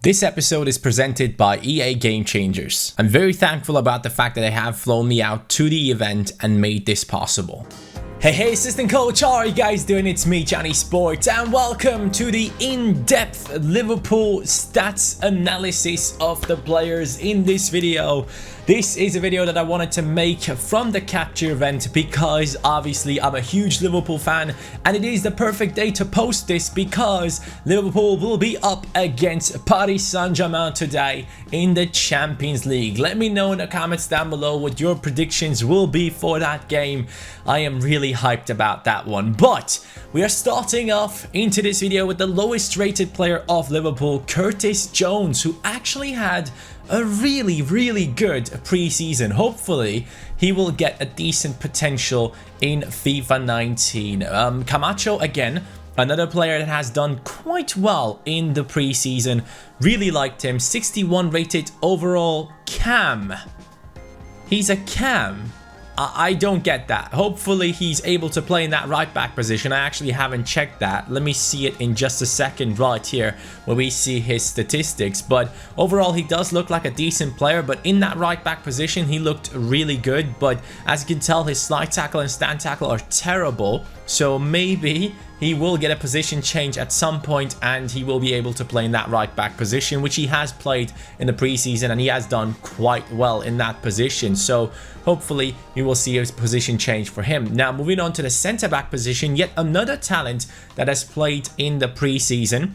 This episode is presented by EA Game Changers. I'm very thankful about the fact that they have flown me out to the event and made this possible. Hey assistant coach, how are you guys doing? It's me, Johnny Sports, and welcome to the in-depth Liverpool stats analysis of the players in this video. This is a video that I wanted to make from the capture event because obviously I'm a huge Liverpool fan and it is the perfect day to post this because Liverpool will be up against Paris Saint-Germain today in the Champions League. Let me know in the comments down below what your predictions will be for that game. I am really hyped about that one, but we are starting off into this video with the lowest rated player of Liverpool, Curtis Jones, who actually had a really good pre-season. Hopefully he will get a decent potential in FIFA 19. Camacho, again, another player that has done quite well in the pre-season. Really liked him. 61 rated overall. Cam, he's a cam. I don't get that. Hopefully he's able to play in that right back position. I actually haven't checked that. Let me see it in just a second right here where we see his statistics. But overall he does look like a decent player, but in that right back position he looked really good. But as you can tell, his slide tackle and stand tackle are terrible. So maybe he will get a position change at some point and he will be able to play in that right back position, which he has played in the preseason and he has done quite well in that position. So hopefully we will see a position change for him. Now moving on to the centre back position, yet another talent that has played in the preseason.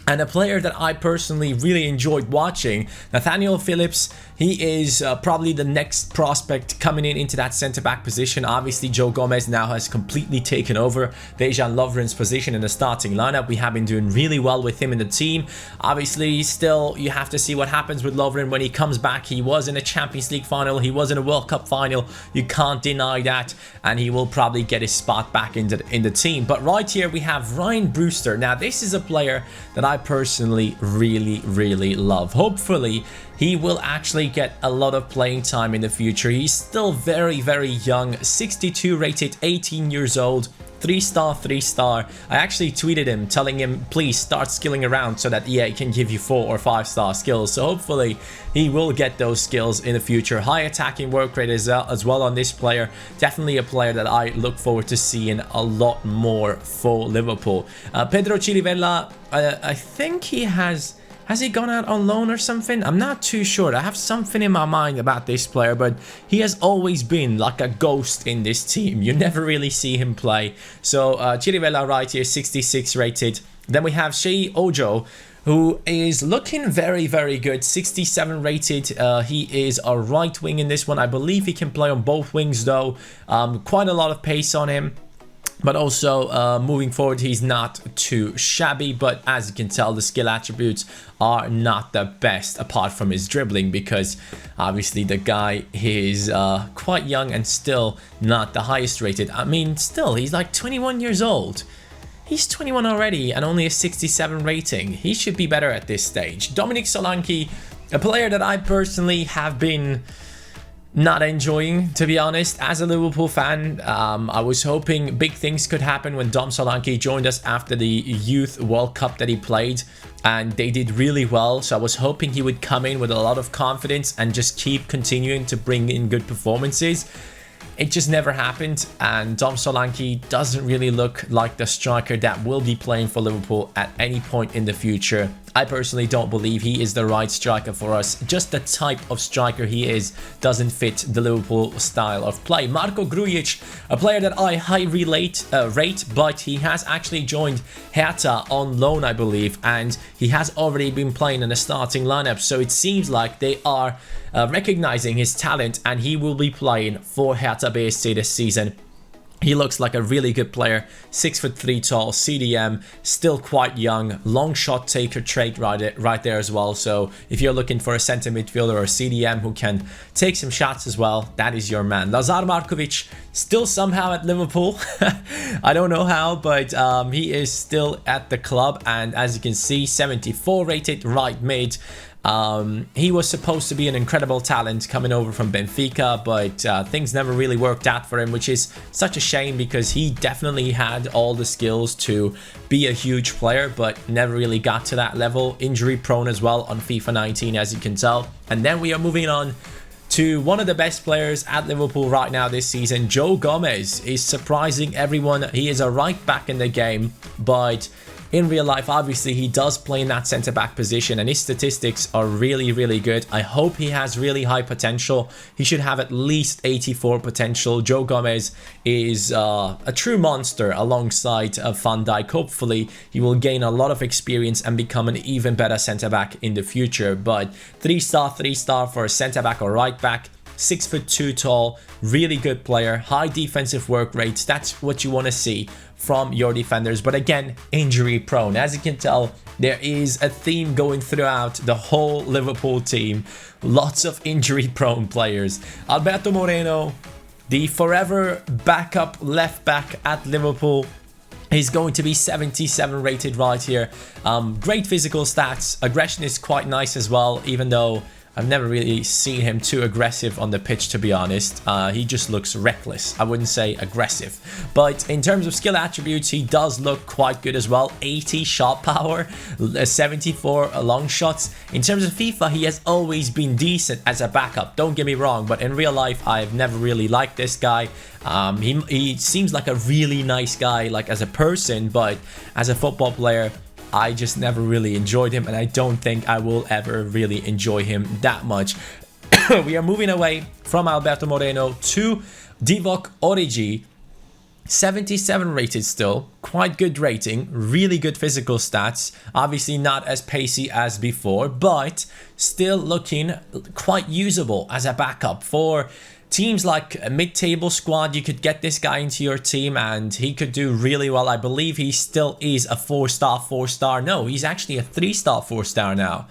And a player that I personally really enjoyed watching, Nathaniel Phillips. He is probably the next prospect coming into that centre-back position. Obviously, Joe Gomez now has completely taken over Dejan Lovren's position in the starting lineup. We have been doing really well with him in the team. Obviously, still, you have to see what happens with Lovren when he comes back. He was in a Champions League final. He was in a World Cup final. You can't deny that. And he will probably get his spot back in the team. But right here, we have Rhine Brewster. Now, this is a player that I personally really love. Hopefully he will actually get a lot of playing time in the future. He's still very young, 62 rated, 18 years old, 3-star. I actually tweeted him telling him please start skilling around so that EA can give you 4 or 5-star skills. So hopefully he will get those skills in the future. High attacking work rate as well on this player. Definitely a player that I look forward to seeing a lot more for Liverpool. Pedro Chirivella, I think he has he gone out on loan or something? I'm not too sure. I have something in my mind about this player, but he has always been like a ghost in this team. You never really see him play. So Chirivella right here, 66 rated. Then we have Shei Ojo, who is looking very good, 67 rated. He is a right wing in this one. I believe he can play on both wings though. Quite a lot of pace on him. But also, moving forward, he's not too shabby. But as you can tell, the skill attributes are not the best apart from his dribbling. Because obviously the guy is quite young and still not the highest rated. I mean, still, he's like 21 years old. He's 21 already and only a 67 rating. He should be better at this stage. Dominick Solanki, a player that I personally have been not enjoying, to be honest. As a Liverpool fan, I was hoping big things could happen when Dom Solanki joined us after the Youth World Cup that he played, and they did really well. So I was hoping he would come in with a lot of confidence and just keep continuing to bring in good performances. It just never happened, and Dom Solanki doesn't really look like the striker that will be playing for Liverpool at any point in the future. I personally don't believe he is the right striker for us. Just the type of striker he is doesn't fit the Liverpool style of play. Marko Grujic, a player that I highly rate, but he has actually joined Hertha on loan, I believe, and he has already been playing in the starting lineup. So it seems like they are recognizing his talent, and he will be playing for Hertha BSC this season. He looks like a really good player, 6'3" tall, CDM, still quite young, long shot taker trait right there as well. So if you're looking for a centre midfielder or a CDM who can take some shots as well, that is your man. Lazar Markovic, still somehow at Liverpool. I don't know how, but he is still at the club. And as you can see, 74 rated right mid. He was supposed to be an incredible talent coming over from Benfica, but things never really worked out for him, which is such a shame because he definitely had all the skills to be a huge player, but never really got to that level. Injury prone as well on FIFA 19, as you can tell. And then we are moving on to one of the best players at Liverpool right now this season. Joe Gomez is surprising everyone. He is a right back in the game, but in real life, obviously, he does play in that centre-back position, and his statistics are really, really good. I hope he has really high potential. He should have at least 84 potential. Joe Gomez is a true monster alongside Van Dijk. Hopefully, he will gain a lot of experience and become an even better centre-back in the future. But 3-star for a centre-back or right-back. 6'2" tall, really good player, high defensive work rates. That's what you want to see from your defenders, but again, injury prone. As you can tell, there is a theme going throughout the whole Liverpool team. Lots of injury prone players. Alberto Moreno, the forever backup left back at Liverpool, he's going to be 77 rated right here. Great physical stats. Aggression is quite nice as well, even though I've never really seen him too aggressive on the pitch, to be honest. He just looks reckless. I wouldn't say aggressive. But in terms of skill attributes, he does look quite good as well. 80 shot power, 74 long shots. In terms of FIFA, he has always been decent as a backup. Don't get me wrong, but in real life, I've never really liked this guy. He seems like a really nice guy, like as a person, but as a football player, I just never really enjoyed him, and I don't think I will ever really enjoy him that much. We are moving away from Alberto Moreno to Divock Origi. 77 rated still, quite good rating, really good physical stats. Obviously not as pacey as before, but still looking quite usable as a backup for teams like a mid-table squad. You could get this guy into your team and he could do really well. I believe he still is a 4-star. No, he's actually a 3-star 4-star now.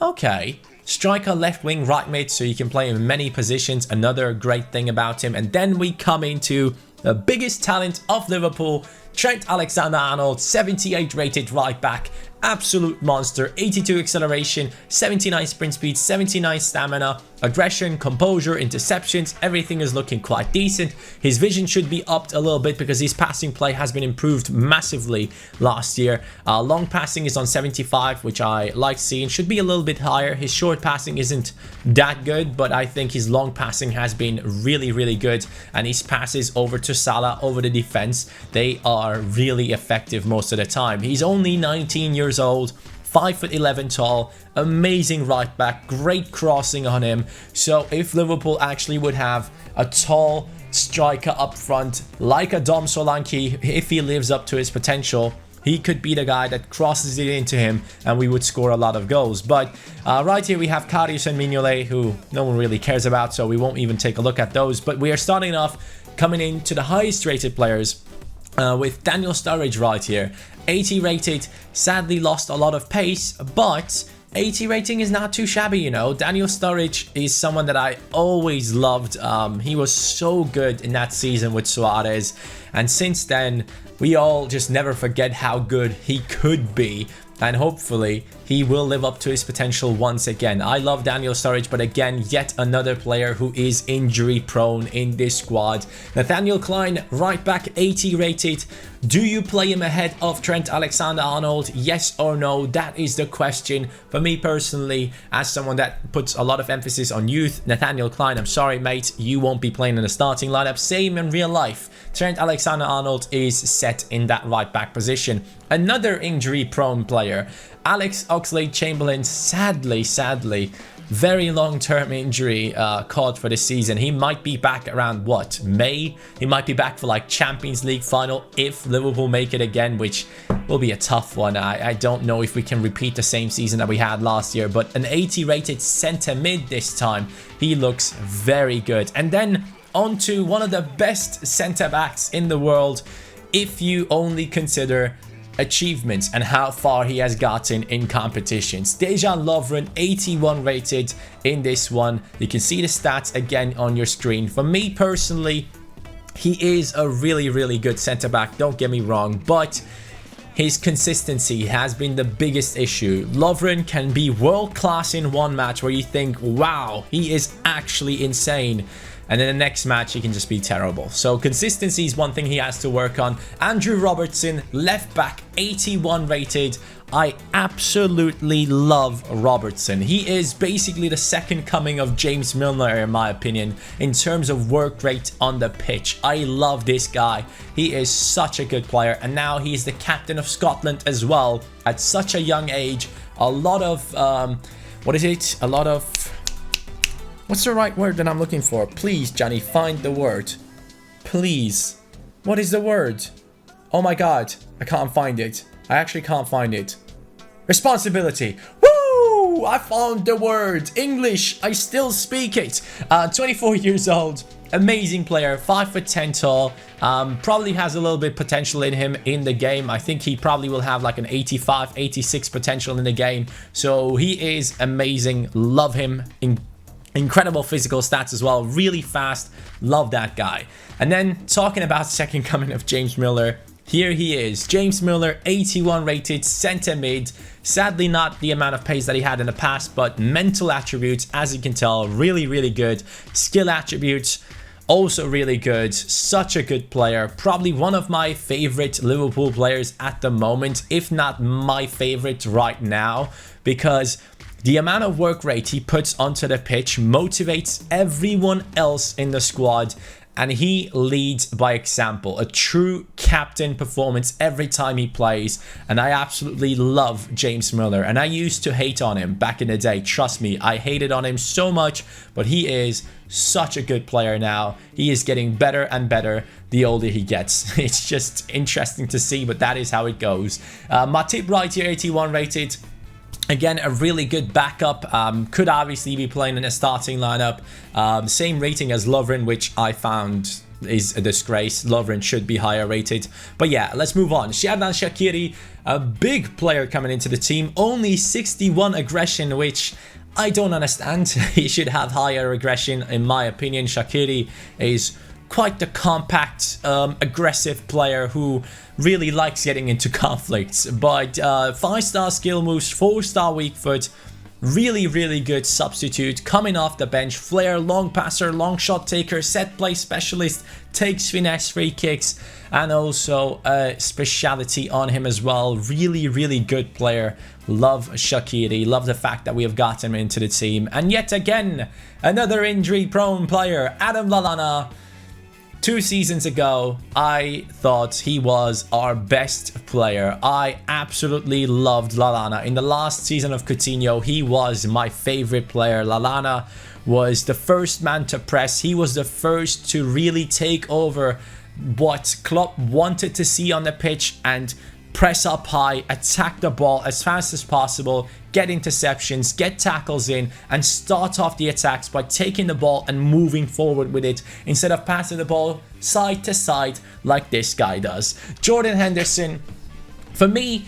Okay. Striker, left wing, right mid, so you can play in many positions. Another great thing about him. And then we come into the biggest talent of Liverpool, Trent Alexander-Arnold, 78 rated right back. Absolute monster. 82 acceleration, 79 sprint speed, 79 stamina, aggression, composure, interceptions. Everything is looking quite decent. His vision should be upped a little bit because his passing play has been improved massively last year. Long passing is on 75, which I like seeing. Should be a little bit higher. His short passing isn't that good, but I think his long passing has been really, really good. And his passes over to Salah, over the defense, they are really effective most of the time. He's only 19 years old, 5'11" tall, amazing right back, great crossing on him. So if Liverpool actually would have a tall striker up front like a Dom Solanki, if he lives up to his potential, he could be the guy that crosses it into him and we would score a lot of goals. But right here we have Karius and Mignolet, who no one really cares about, so we won't even take a look at those. But we are starting off coming into the highest rated players with Daniel Sturridge right here. 80 rated, sadly lost a lot of pace, but 80 rating is not too shabby, you know. Daniel Sturridge is someone that I always loved. He was so good in that season with Suarez, and since then we all just never forget how good he could be, and hopefully he will live up to his potential once again. I love Daniel Sturridge, but again, yet another player who is injury prone in this squad. Nathaniel Klein, right back, 80 rated. Do you play him ahead of Trent Alexander-Arnold? Yes or no? That is the question. For me personally, as someone that puts a lot of emphasis on youth, Nathaniel Klein, I'm sorry mate, you won't be playing in the starting lineup. Same in real life. Trent Alexander-Arnold is set in that right back position. Another injury prone player, Alex Oxlade-Chamberlain, sadly, very long-term injury caught for this season. He might be back around, what, May? He might be back for like Champions League final if Liverpool make it again, which will be a tough one. I don't know if we can repeat the same season that we had last year, but an 80 rated centre mid this time. He looks very good. And then on to one of the best centre backs in the world, if you only consider achievements and how far he has gotten in competitions. Dejan Lovren, 81 rated in this one. You can see the stats again on your screen. For me personally, he is a really good centre back, don't get me wrong, but his consistency has been the biggest issue. Lovren can be world class in one match where you think, wow, he is actually insane. And then the next match, he can just be terrible. So consistency is one thing he has to work on. Andrew Robertson, left back, 81 rated. I absolutely love Robertson. He is basically the second coming of James Milner, in my opinion, in terms of work rate on the pitch. I love this guy. He is such a good player. And now he's the captain of Scotland as well at such a young age. A lot of, what's the right word that I'm looking for? Please, Johnny, find the word. Please. What is the word? Oh my God, I can't find it. I actually can't find it. Responsibility. Woo! I found the word. English. I still speak it. 24 years old. Amazing player. 5'10" tall. Probably has a little bit potential in him in the game. I think he probably will have like an 85, 86 potential in the game. So he is amazing. Love him. Incredible physical stats as well. Really fast. Love that guy. And then talking about second coming of James Milner. Here he is, James Milner, 81 rated, centre mid. Sadly not the amount of pace that he had in the past, but mental attributes, as you can tell, really, really good. Skill attributes, also really good. Such a good player. Probably one of my favorite Liverpool players at the moment, if not my favorite right now, because the amount of work rate he puts onto the pitch motivates everyone else in the squad. And he leads by example. A true captain performance every time he plays. And I absolutely love James Milner. And I used to hate on him back in the day. Trust me, I hated on him so much. But he is such a good player now. He is getting better and better the older he gets. It's just interesting to see, but that is how it goes. Matip right here, 81 rated. Again, a really good backup. Could obviously be playing in a starting lineup. Same rating as Lovren, which I found is a disgrace. Lovren should be higher rated. But yeah, let's move on. Xherdan Shaqiri, a big player coming into the team. Only 61 aggression, which I don't understand. He should have higher aggression, in my opinion. Shaqiri is quite the compact, aggressive player who really likes getting into conflicts. But 5-star skill moves, 4-star weak foot, really, really good substitute. Coming off the bench, flair, long passer, long shot taker, set play specialist, takes finesse free kicks, and also a speciality on him as well. Really, really good player. Love Shaqiri. Love the fact that we have got him into the team. And yet again, another injury-prone player, Adam Lallana. 2 seasons ago, I thought he was our best player. I absolutely loved Lallana. In the last season of Coutinho, he was my favorite player. Lallana was the first man to press. He was the first to really take over what Klopp wanted to see on the pitch and press up high, attack the ball as fast as possible, get interceptions, get tackles in, and start off the attacks by taking the ball and moving forward with it instead of passing the ball side to side like this guy does. Jordan Henderson, for me,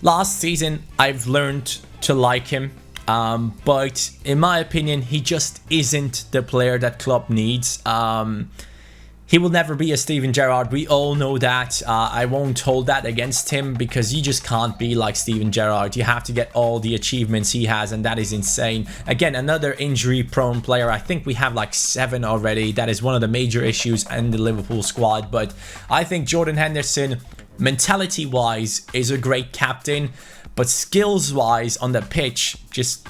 last season, I've learned to like him. But in my opinion, he just isn't the player that Klopp needs. He will never be a Steven Gerrard. We all know that. I won't hold that against him because you just can't be like Steven Gerrard. You have to get all the achievements he has, and that is insane. Again, another injury-prone player. I think we have like 7 already. That is one of the major issues in the Liverpool squad. But I think Jordan Henderson, mentality-wise, is a great captain. But skills-wise on the pitch, just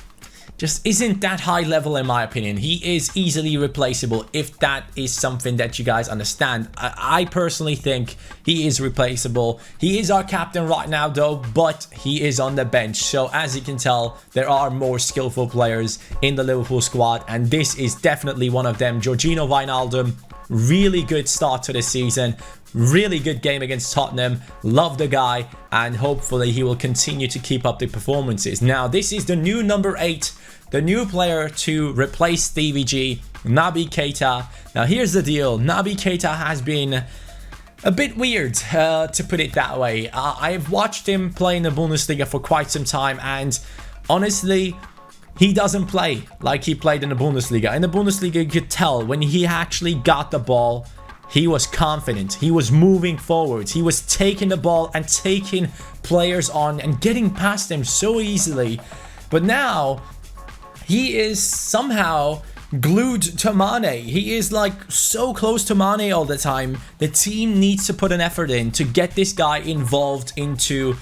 isn't that high level in my opinion. He is easily replaceable if that is something that you guys understand. I personally think he is replaceable. He is our captain right now though, but he is on the bench. So as you can tell, there are more skillful players in the Liverpool squad, and this is definitely one of them. Georginio Wijnaldum, really good start to the season. Really good game against Tottenham. Love the guy, and hopefully he will continue to keep up the performances. Now, this is the new number 8, the new player to replace Stevie G, Naby Keita. Now, here's the deal. Naby Keita has been a bit weird, to put it that way. I've watched him play in the Bundesliga for quite some time, and honestly, he doesn't play like he played in the Bundesliga. In the Bundesliga, you could tell when he actually got the ball, he was confident. He was moving forwards. He was taking the ball and taking players on and getting past them so easily. But now he is somehow glued to Mane. He is like so close to Mane all the time. The team needs to put an effort in to get this guy involved into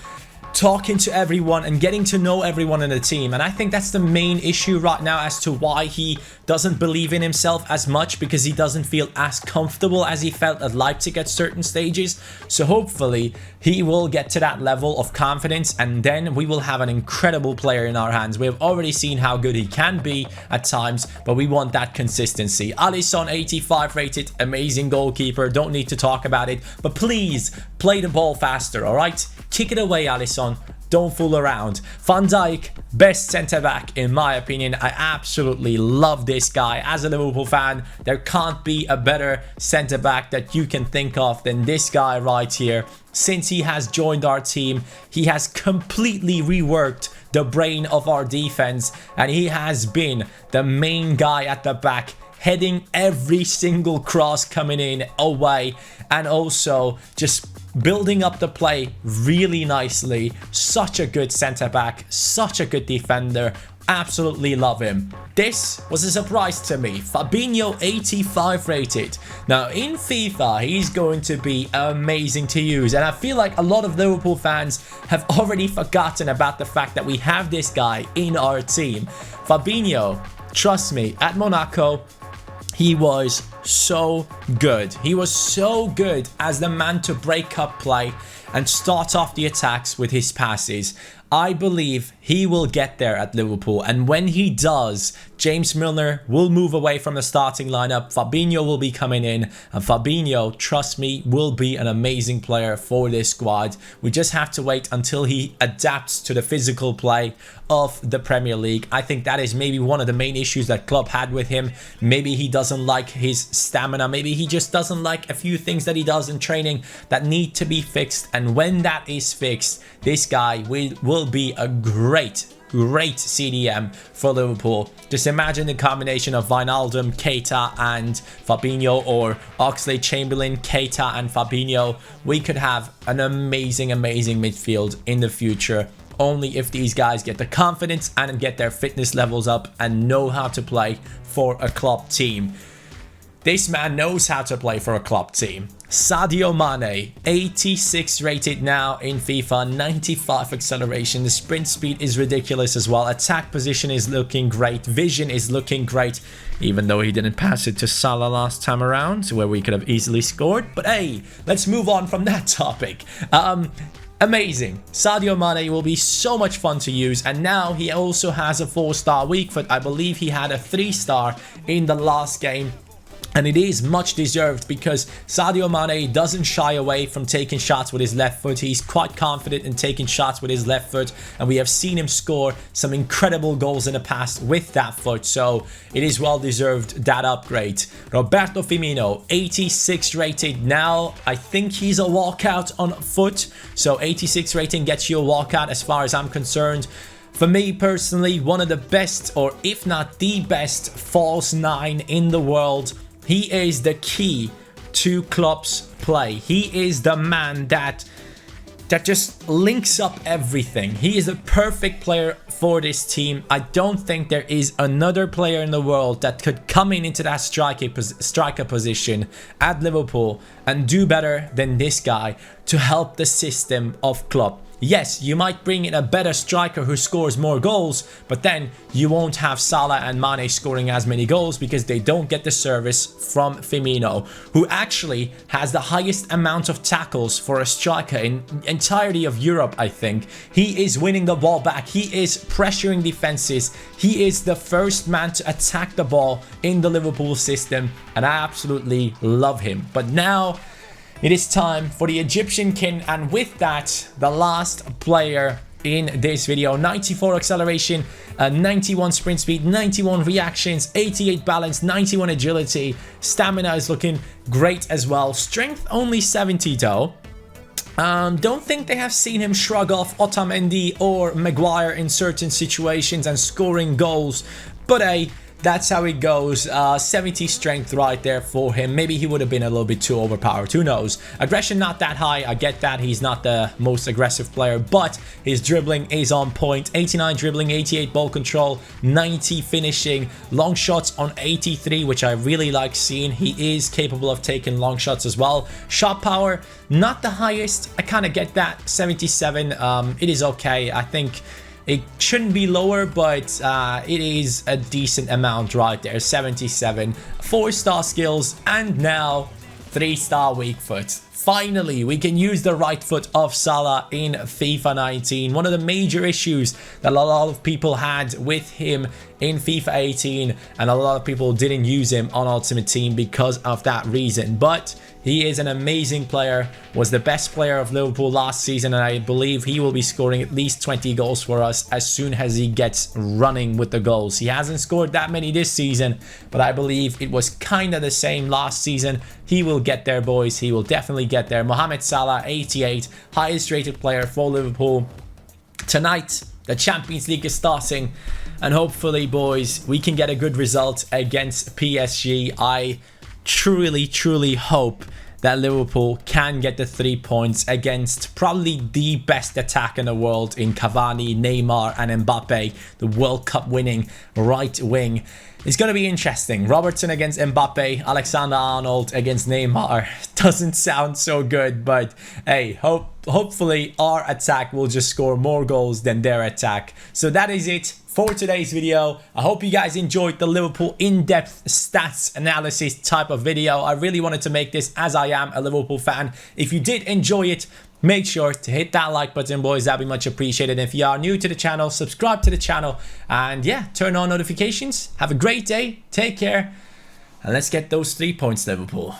talking to everyone and getting to know everyone in the team. And I think that's the main issue right now as to why he doesn't believe in himself as much, because he doesn't feel as comfortable as he felt at Leipzig at certain stages. So hopefully he will get to that level of confidence, and then we will have an incredible player in our hands. We have already seen how good he can be at times, but we want that consistency. Alisson, 85 rated, amazing goalkeeper, don't need to talk about it, but please play the ball faster, all right? Kick it away, Alisson. Don't fool around. Van Dijk, best centre-back in my opinion. I absolutely love this guy. As a Liverpool fan, there can't be a better centre-back that you can think of than this guy right here. Since he has joined our team, he has completely reworked the brain of our defense, and he has been the main guy at the back, heading every single cross coming in away, and also just building up the play really nicely. Such a good centre back, such a good defender. Absolutely love him. This was a surprise to me. Fabinho, 85 rated. Now in FIFA, he's going to be amazing to use, and I feel like a lot of Liverpool fans have already forgotten about the fact that we have this guy in our team. Fabinho, trust me, at Monaco, he was so good. He was so good as the man to break up play and start off the attacks with his passes. I believe he will get there at Liverpool, and when he does, James Milner will move away from the starting lineup. Fabinho will be coming in, and Fabinho, trust me, will be an amazing player for this squad. We just have to wait until he adapts to the physical play of the Premier League. I think that is maybe one of the main issues that Klopp had with him. Maybe he doesn't like his stamina. Maybe he just doesn't like a few things that he does in training that need to be fixed. And when that is fixed, this guy will be a great CDM for Liverpool. Just imagine the combination of Wijnaldum, Keita and Fabinho, or Oxlade-Chamberlain, Keita and Fabinho. We could have an amazing midfield in the future, only if these guys get the confidence and get their fitness levels up and know how to play for a club team. This man knows how to play for a club team. Sadio Mane, 86 rated now in FIFA, 95 acceleration. The sprint speed is ridiculous as well. Attack position is looking great. Vision is looking great, even though he didn't pass it to Salah last time around, where we could have easily scored. But hey, let's move on from that topic. Amazing. Sadio Mane will be so much fun to use, and now he also has a 4-star weak foot. I believe he had a 3-star in the last game. And it is much deserved, because Sadio Mane doesn't shy away from taking shots with his left foot. He's quite confident in taking shots with his left foot, and we have seen him score some incredible goals in the past with that foot. So it is well deserved, that upgrade. Roberto Firmino, 86 rated now. I think he's a walkout on foot. So 86 rating gets you a walkout as far as I'm concerned. For me personally, one of the best, or if not the best, false 9 in the world. He is the key to Klopp's play. He is the man that just links up everything. He is a perfect player for this team. I don't think there is another player in the world that could come into that striker position at Liverpool and do better than this guy to help the system of Klopp. Yes, you might bring in a better striker who scores more goals, but then you won't have Salah and Mane scoring as many goals because they don't get the service from Firmino, who actually has the highest amount of tackles for a striker in entirety of Europe, I think. He is winning the ball back. He is pressuring defenses. He is the first man to attack the ball in the Liverpool system, and I absolutely love him. But now it is time for the Egyptian king, and with that, the last player in this video. 94 acceleration, 91 sprint speed, 91 reactions, 88 balance, 91 agility. Stamina is looking great as well. Strength only 70 though. Don't think they have seen him shrug off Otamendi or Maguire in certain situations and scoring goals, but that's how it goes. 70 strength right there for him. Maybe he would have been a little bit too overpowered. Who knows? Aggression not that high. I get that. He's not the most aggressive player, but his dribbling is on point. 89 dribbling, 88 ball control, 90 finishing, long shots on 83, which I really like seeing. He is capable of taking long shots as well. Shot power, not the highest. I kind of get that. 77. It is okay. I think it shouldn't be lower, but it is a decent amount right there. 77. 4-star skills, and now 3-star weak foot. Finally, we can use the right foot of Salah in FIFA 19. One of the major issues that a lot of people had with him in FIFA 18, and a lot of people didn't use him on Ultimate Team because of that reason. But he is an amazing player, was the best player of Liverpool last season, and I believe he will be scoring at least 20 goals for us as soon as he gets running with the goals. He hasn't scored that many this season, but I believe it was kind of the same last season. He will get there, boys. He will definitely get there. Mohamed Salah, 88, highest rated player for Liverpool. Tonight, the Champions League is starting, and hopefully, boys, we can get a good result against PSG. I truly hope that Liverpool can get the 3 points against probably the best attack in the world in Cavani, Neymar and Mbappe, the World Cup winning right wing. It's going to be interesting. Robertson against Mbappe, Alexander-Arnold against Neymar. Doesn't sound so good, but hey, hopefully our attack will just score more goals than their attack. So that is it for today's video. I hope you guys enjoyed the Liverpool in-depth stats analysis type of video. I really wanted to make this as I am a Liverpool fan. If you did enjoy it, make sure to hit that like button, boys. That'd be much appreciated. If you are new to the channel, subscribe to the channel, and yeah, turn on notifications. Have a great day, take care, and let's get those 3 points, Liverpool.